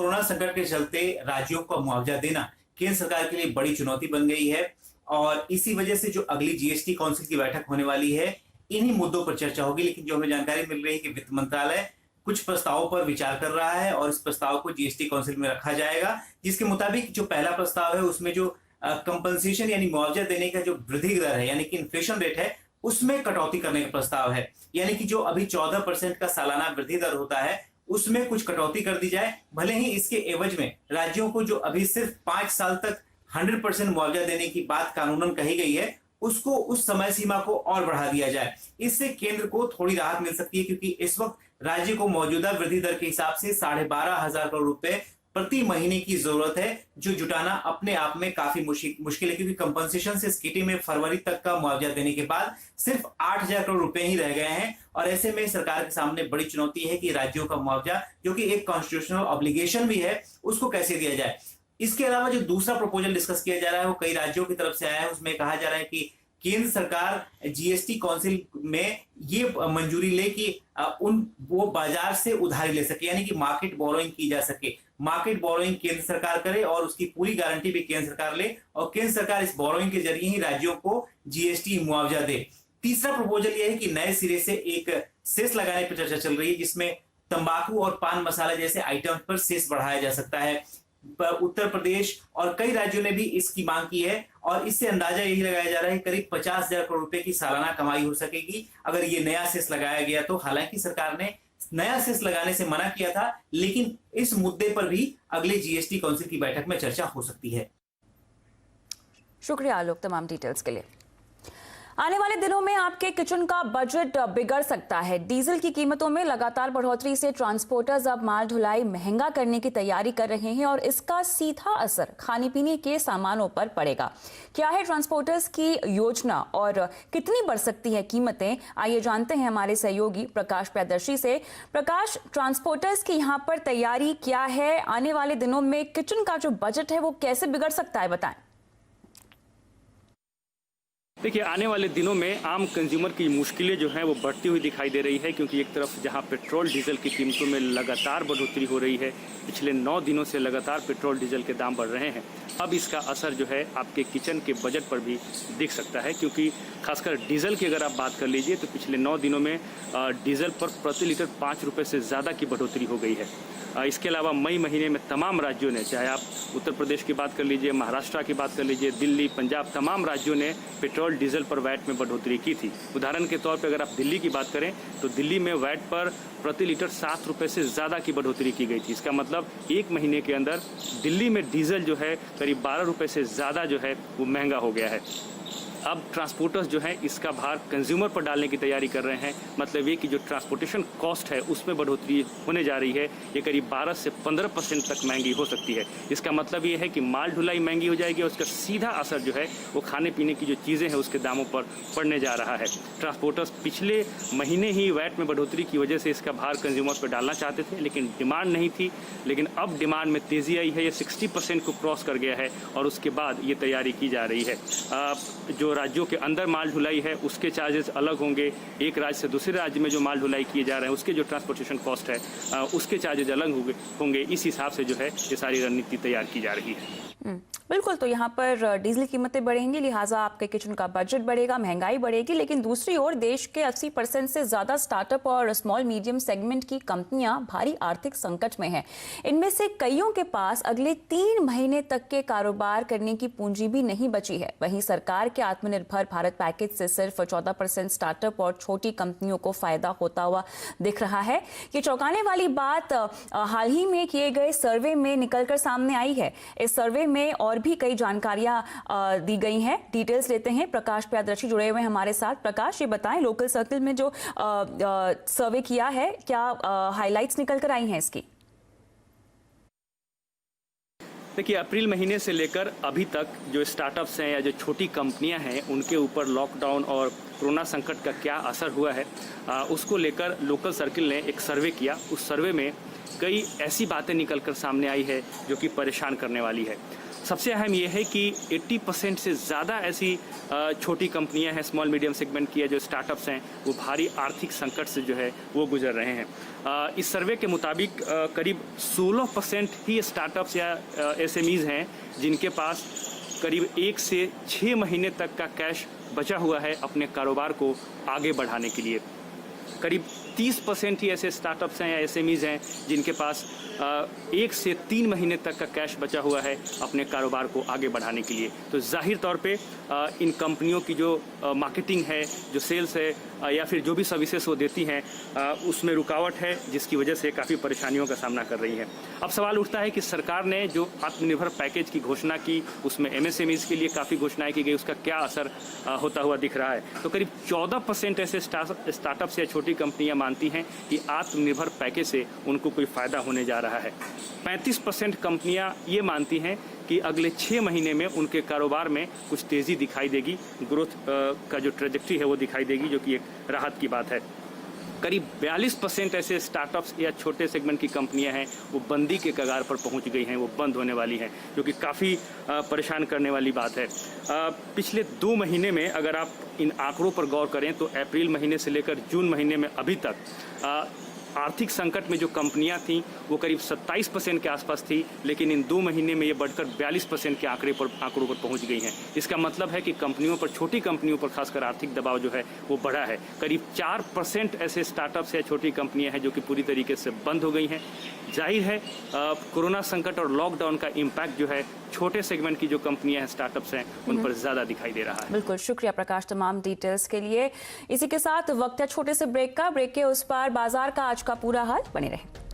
Corona संकट के चलते राज्यों को मुआवजा देना केंद्र सरकार के लिए बड़ी चुनौती बन गई है और इसी वजह से जो अगली जीएसटी काउंसिल की बैठक होने वाली है, इन्हीं मुद्दों पर चर्चा होगी। लेकिन जो हमें जानकारी मिल रही है कि वित्त मंत्रालय कुछ प्रस्तावों पर विचार कर रहा है और इस प्रस्ताव को जीएसटी काउंसिल में रखा जाएगा, जिसके मुताबिक जो पहला प्रस्ताव है उसमें जो कंपनसेशन यानी मुआवजा देने का जो वृद्धि दर है यानी कि इन्फ्लेशन रेट है, उसमें कटौती करने का प्रस्ताव है। यानी कि जो अभी 14% का सालाना वृद्धि दर होता है उसमें कुछ कटौती कर दी जाए। भले ही इसके एवज में राज्यों को जो अभी सिर्फ 5 साल तक 100% मुआवजा देने की बात कानूनन कही गई है, उसको उस समय सीमा को और बढ़ा दिया जाए। इससे केंद्र को थोड़ी राहत मिल सकती है, क्योंकि इस वक्त राज्य को मौजूदा वृद्धि दर के हिसाब से 12,500 करोड़ रुपए प्रति महीने की जरूरत है, जो जुटाना अपने आप में काफी मुश्किल है, क्योंकि कंपनसेशन से स्कीटी में फरवरी तक का मुआवजा देने के बाद सिर्फ 8,000 करोड़ रुपए ही रह गए हैं। और ऐसे में सरकार के सामने बड़ी चुनौती है कि राज्यों का मुआवजा, जो कि एक कॉन्स्टिट्यूशनल ऑब्लिगेशन भी है, उसको कैसे दिया जाए। इसके अलावा जो दूसरा प्रपोजल डिस्कस किया जा रहा है वो कई राज्यों की तरफ से आया है। उसमें कहा जा रहा है कि केंद्र सरकार जीएसटी काउंसिल में ये मंजूरी ले कि वो बाजार से उधारी ले सके, यानी कि मार्केट बोरोइंग की जा सके। मार्केट बोरोइंग केंद्र सरकार करे और उसकी पूरी गारंटी भी केंद्र सरकार ले, और केंद्र सरकार इस बोरोइंग के जरिए ही राज्यों को जीएसटी मुआवजा दे। तीसरा प्रपोजल यह है कि नए सिरे से एक सेस लगाने पर चर्चा चल रही है, जिसमें तंबाकू और पान मसाला जैसे आइटम पर सेस बढ़ाया जा सकता है। उत्तर प्रदेश और कई राज्यों ने भी इसकी मांग की है और इससे अंदाजा यही लगाया जा रहा है कि करीब 50,000 करोड़ रुपए की सालाना कमाई हो सकेगी अगर ये नया सेस लगाया गया तो। हालांकि सरकार ने नया सेस लगाने से मना किया था, लेकिन इस मुद्दे पर भी अगले जीएसटी काउंसिल की बैठक में चर्चा हो सकती है। शुक्रिया आलोक तमाम डिटेल्स के लिए। आने वाले दिनों में आपके किचन का बजट बिगड़ सकता है। डीजल की कीमतों में लगातार बढ़ोतरी से ट्रांसपोर्टर्स अब माल ढुलाई महंगा करने की तैयारी कर रहे हैं और इसका सीधा असर खाने पीने के सामानों पर पड़ेगा। क्या है ट्रांसपोर्टर्स की योजना और कितनी बढ़ सकती है कीमतें, आइए जानते हैं हमारे सहयोगी प्रकाश प्रियदर्शी से। प्रकाश, ट्रांसपोर्टर्स की यहाँ पर तैयारी क्या है? आने वाले दिनों में किचन का जो बजट है वो कैसे बिगड़ सकता है, बताएं। देखिए, आने वाले दिनों में आम कंज्यूमर की मुश्किलें जो हैं वो बढ़ती हुई दिखाई दे रही है, क्योंकि एक तरफ जहां पेट्रोल डीजल की कीमतों में लगातार बढ़ोतरी हो रही है, पिछले 9 दिनों से लगातार पेट्रोल डीजल के दाम बढ़ रहे हैं। अब इसका असर जो है आपके किचन के बजट पर भी दिख सकता है, क्योंकि खासकर डीजल की अगर आप बात कर लीजिए तो पिछले 9 दिनों में डीजल पर प्रति लीटर 5 रुपये से ज़्यादा की बढ़ोतरी हो गई है। इसके अलावा मई महीने में तमाम राज्यों ने, चाहे आप उत्तर प्रदेश की बात कर लीजिए, महाराष्ट्र की बात कर लीजिए, दिल्ली, पंजाब, तमाम राज्यों ने पेट्रोल डीजल पर वैट में बढ़ोतरी की थी। उदाहरण के तौर पर अगर आप दिल्ली की बात करें तो दिल्ली में वैट पर प्रति लीटर 7 रुपये से ज़्यादा की बढ़ोतरी की गई थी। इसका मतलब 1 महीने के अंदर दिल्ली में डीजल जो है करीब 12 रुपये से ज़्यादा जो है वो महंगा हो गया है। अब ट्रांसपोर्टर्स जो हैं इसका भार कंज्यूमर पर डालने की तैयारी कर रहे हैं। मतलब ये कि जो ट्रांसपोर्टेशन कॉस्ट है उसमें बढ़ोतरी होने जा रही है, ये करीब 12 से 15% तक महंगी हो सकती है। इसका मतलब ये है कि माल ढुलाई महंगी हो जाएगी और उसका सीधा असर जो है वो खाने पीने की जो चीज़ें हैं उसके दामों पर पड़ने जा रहा है। ट्रांसपोर्टर्स पिछले महीने ही वैट में बढ़ोतरी की वजह से इसका भार कंज्यूमर पर डालना चाहते थे, लेकिन डिमांड नहीं थी। लेकिन अब डिमांड में तेज़ी आई है, ये 60% को क्रॉस कर गया है और उसके बाद ये तैयारी की जा रही है। जो राज्यों के अंदर माल ढुलाई है उसके चार्जेस अलग होंगे, एक राज्य से दूसरे राज्य में जो माल ढुलाई किए जा रहे हैं उसके जो ट्रांसपोर्टेशन कॉस्ट है उसके चार्जेस अलग होंगे। इस हिसाब से जो है ये सारी रणनीति तैयार की जा रही है। बिल्कुल, तो यहाँ पर डीजल कीमतें बढ़ेंगी, लिहाजा आपके किचन का बजट बढ़ेगा, महंगाई बढ़ेगी। लेकिन दूसरी ओर देश के 80% से ज्यादा स्टार्टअप और स्मॉल मीडियम सेगमेंट की कंपनियां भारी आर्थिक संकट में हैं। इनमें से कईयों के पास अगले 3 महीने तक के कारोबार करने की पूंजी भी नहीं बची है। वहीं सरकार के आत्मनिर्भर भारत पैकेज से सिर्फ 14% स्टार्टअप और छोटी कंपनियों को फायदा होता हुआ दिख रहा है। ये चौंकाने वाली बात हाल ही में किए गए सर्वे में निकलकर सामने आई है। इस सर्वे में और भी कई जानकारियां दी गई हैं। डिटेल्स लेते हैं, प्रकाश प्रियदर्शी जुड़े हुए हैं हमारे साथ। प्रकाश, ये बताएं, लोकल सर्कल में जो सर्वे किया है, क्या हाइलाइट्स निकल कर आई हैं इसकी? देखिए, अप्रैल महीने से लेकर अभी तक जो स्टार्टअप्स हैं या जो छोटी कंपनियां हैं उनके ऊपर लॉकडाउन और कोरोना संकट का क्या असर हुआ है उसको लेकर लोकल सर्किल ने एक सर्वे किया। उस सर्वे में कई ऐसी बातें निकलकर सामने आई है जो कि परेशान करने वाली है। सबसे अहम ये है कि 80% से ज़्यादा ऐसी छोटी कंपनियां हैं, स्मॉल मीडियम सेगमेंट की है, जो स्टार्टअप्स हैं, वो भारी आर्थिक संकट से जो है वो गुजर रहे हैं। इस सर्वे के मुताबिक करीब 16% ही स्टार्टअप्स या SMEs हैं जिनके पास करीब 1 से 6 महीने तक का कैश बचा हुआ है अपने कारोबार को आगे बढ़ाने के लिए। करीब 30% ही ऐसे स्टार्टअप्स हैं या SMEs हैं जिनके पास 1 से 3 महीने तक का कैश बचा हुआ है अपने कारोबार को आगे बढ़ाने के लिए। तो जाहिर तौर पे इन कंपनियों की जो मार्केटिंग है, जो सेल्स है या फिर जो भी सर्विसेज वो देती हैं, उसमें रुकावट है, जिसकी वजह से काफ़ी परेशानियों का सामना कर रही है। अब सवाल उठता है कि सरकार ने जो आत्मनिर्भर पैकेज की घोषणा की, उसमें MSMEs के लिए काफ़ी घोषणाएं की गई, उसका क्या असर होता हुआ दिख रहा है। तो करीब 14% ऐसे स्टार्टअप्स या छोटी कंपनियां मानती हैं कि आत्मनिर्भर पैकेज से उनको कोई फ़ायदा होने जा रहा है। 35% कंपनियां ये मानती हैं कि अगले 6 महीने में उनके कारोबार में कुछ तेज़ी दिखाई देगी, ग्रोथ का जो ट्रेजेक्ट्री है वो दिखाई देगी, जो कि एक राहत की बात है। करीब 42% ऐसे स्टार्टअप्स या छोटे सेगमेंट की कंपनियां हैं वो बंदी के कगार पर पहुंच गई हैं, वो बंद होने वाली हैं, जो कि काफ़ी परेशान करने वाली बात है। पिछले 2 महीने में अगर आप इन आंकड़ों पर गौर करें तो अप्रैल महीने से लेकर जून महीने में अभी तक आर्थिक संकट में जो कंपनियां थीं वो करीब 27% के आसपास थी, लेकिन इन 2 महीने में ये बढ़कर 42% के आंकड़ों पर पहुंच गई हैं। इसका मतलब है कि कंपनियों पर, छोटी कंपनियों पर खासकर आर्थिक दबाव जो है वो बढ़ा है। करीब 4% ऐसे स्टार्टअप्स या छोटी कंपनियां हैं जो कि पूरी तरीके से बंद हो गई हैं। जाहिर है कोरोना संकट और लॉकडाउन का इम्पैक्ट जो है छोटे सेगमेंट की जो कंपनियां हैं, स्टार्टअप्स हैं, उन पर ज़्यादा दिखाई दे रहा है। बिल्कुल, शुक्रिया प्रकाश तमाम डिटेल्स के लिए। इसी के साथ वक्त है छोटे से ब्रेक का। ब्रेक के उस पार बाजार का आज का पूरा हाल, बने रहे।